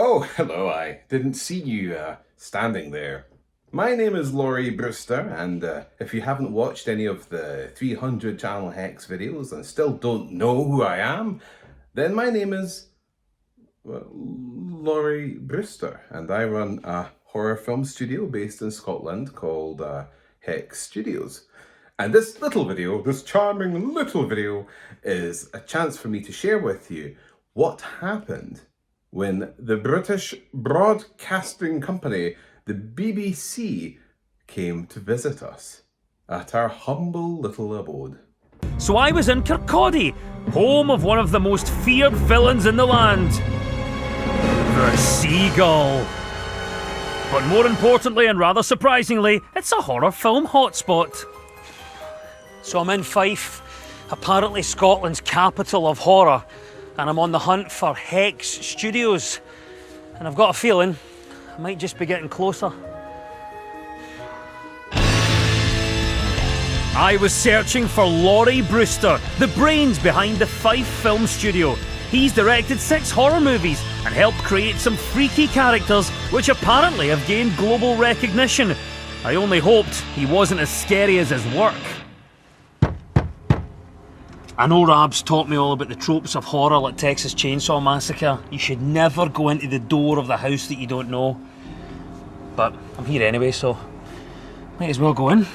Oh, hello, I didn't see you standing there. My name is Lawrie Brewster, and if you haven't watched any of the 300 Channel Hex videos and still don't know who I am, then my name is, well, Lawrie Brewster, and I run a horror film studio based in Scotland called Hex Studios. And this little video, this charming little video, is a chance for me to share with you what happened when the British Broadcasting Company, the BBC, came to visit us at our humble little abode. So I was in Kirkcaldy, home of one of the most feared villains in the land, the Seagull. But more importantly, and rather surprisingly, it's a horror film hotspot. So I'm in Fife, apparently Scotland's capital of horror, and I'm on the hunt for Hex Studios. And I've got a feeling I might just be getting closer. I was searching for Lawrie Brewster, the brains behind the Fife Film Studio. He's directed 6 horror movies and helped create some freaky characters which apparently have gained global recognition. I only hoped he wasn't as scary as his work. I know Rabs taught me all about the tropes of horror like Texas Chainsaw Massacre. You should never go into the door of the house that you don't know. But I'm here anyway, so might as well go in.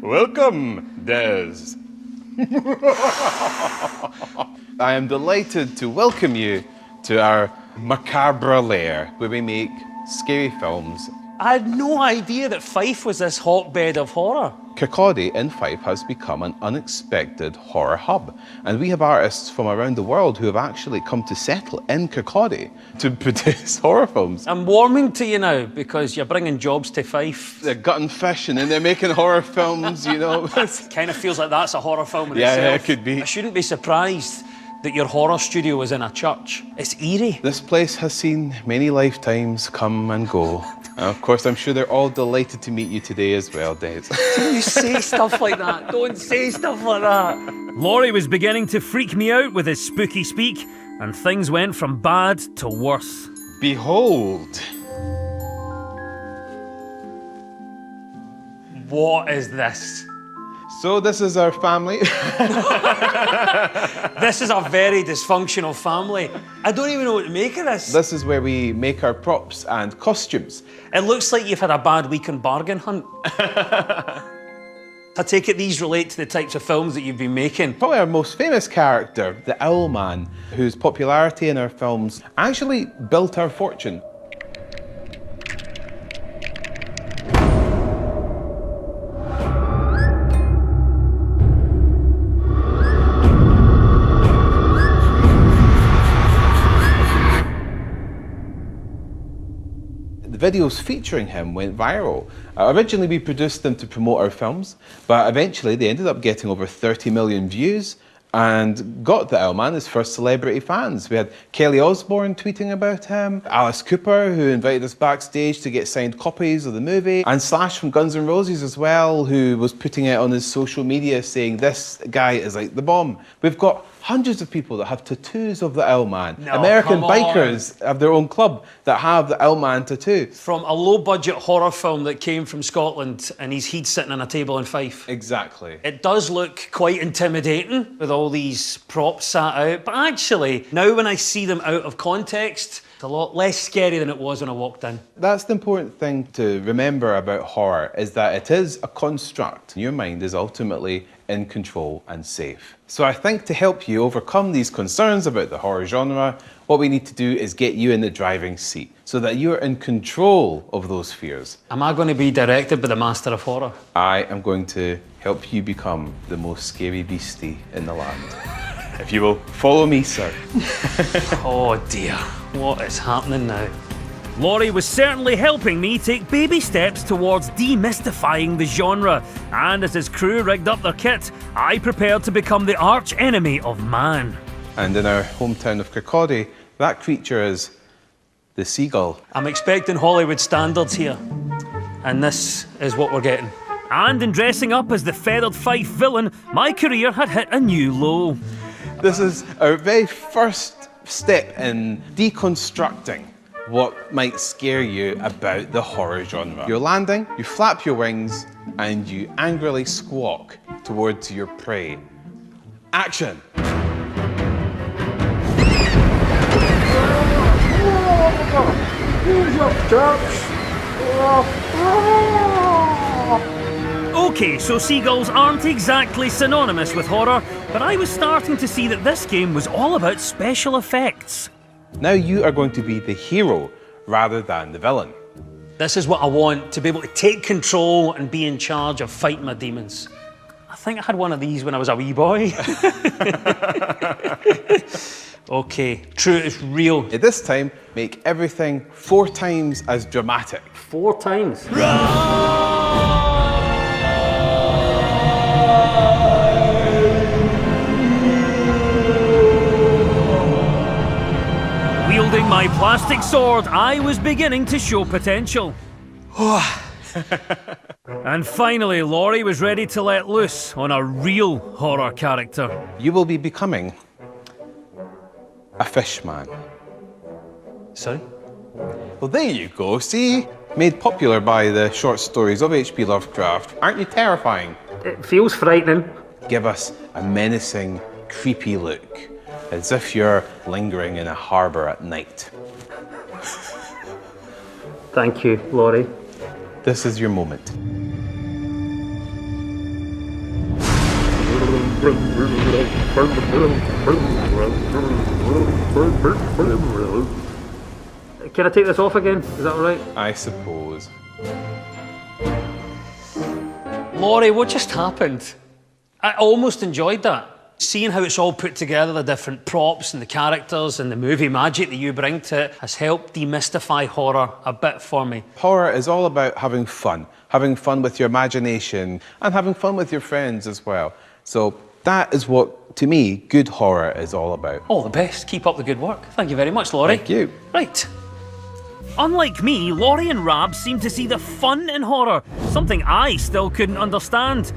Welcome, Des. I am delighted to welcome you to our macabre lair where we make scary films. I had no idea that Fife was this hotbed of horror. Kirkcaldy in Fife has become an unexpected horror hub, and we have artists from around the world who have actually come to settle in Kirkcaldy to produce horror films. I'm warming to you now because you're bringing jobs to Fife. They're gutting fish and then they're making horror films, you know. Kind of feels like that's a horror film in Yeah, itself. it could be. I shouldn't be surprised that your horror studio was in a church. It's eerie. This place has seen many lifetimes come and go. And of course, I'm sure they're all delighted to meet you today as well, Des. Don't you say stuff like that. Don't say stuff like that. Lawrie was beginning to freak me out with his spooky speak, and things went from bad to worse. Behold. What is this? So this is our family. This is a very dysfunctional family. I don't even know what to make of this. This is where we make our props and costumes. It looks like you've had a bad week on bargain hunt. I take it these relate to the types of films that you've been making. Probably our most famous character, the Seagull Man, whose popularity in our films actually built our fortune. The videos featuring him went viral. Originally we produced them to promote our films, but eventually they ended up getting over 30 million views and got the Seagull Man his first celebrity fans. We had Kelly Osbourne tweeting about him, Alice Cooper, who invited us backstage to get signed copies of the movie, and Slash from Guns N' Roses as well, who was putting it on his social media saying, this guy is like the bomb. We've got hundreds of people that have tattoos of the Seagull Man. No, American come on. bikers have their own club that have the Seagull Man tattoo. From a low-budget horror film that came from Scotland, and he's sitting on a table in Fife. Exactly. It does look quite intimidating with all these props sat out, but actually, now when I see them out of context, it's a lot less scary than it was when I walked in. That's the important thing to remember about horror, is that it is a construct. Your mind is ultimately in control and safe. So I think to help you overcome these concerns about the horror genre, what we need to do is get you in the driving seat so that you're in control of those fears. Am I going to be directed by the master of horror? I am going to help you become the most scary beastie in the land. If you will follow me, sir. Oh dear, what is happening now? Lawrie was certainly helping me take baby steps towards demystifying the genre, and as his crew rigged up their kit, I prepared to become the arch enemy of man. And in our hometown of Kirkcaldy, that creature is the Seagull. I'm expecting Hollywood standards here. And this is what we're getting. And in dressing up as the Feathered Fife villain, my career had hit a new low. This is our very first step in deconstructing what might scare you about the horror genre. You're landing, you flap your wings, and you angrily squawk towards your prey. Action! Okay, so seagulls aren't exactly synonymous with horror, but I was starting to see that this game was all about special effects. Now you are going to be the hero rather than the villain. This is what I want, to be able to take control and be in charge of fighting my demons. I think I had one of these when I was a wee boy. Okay, true, it's real. At this time, make everything 4 times as dramatic. 4 times. Wielding my plastic sword, I was beginning to show potential. And finally, Lawrie was ready to let loose on a real horror character. You will be becoming a fish man. Sorry? Well, there you go, see? Made popular by the short stories of H.P. Lovecraft. Aren't you terrifying? It feels frightening. Give us a menacing, creepy look, as if you're lingering in a harbour at night. Thank you, Lawrie. This is your moment. Can I take this off again? Is that all right? I suppose. Lawrie, what just happened? I almost enjoyed that. Seeing how it's all put together, the different props and the characters and the movie magic that you bring to it has helped demystify horror a bit for me. Horror is all about having fun with your imagination and having fun with your friends as well. So that is what, to me, good horror is all about. All the best. Keep up the good work. Thank you very much, Lawrie. Thank you. Right. Unlike me, Lawrie and Rab seem to see the fun in horror, something I still couldn't understand.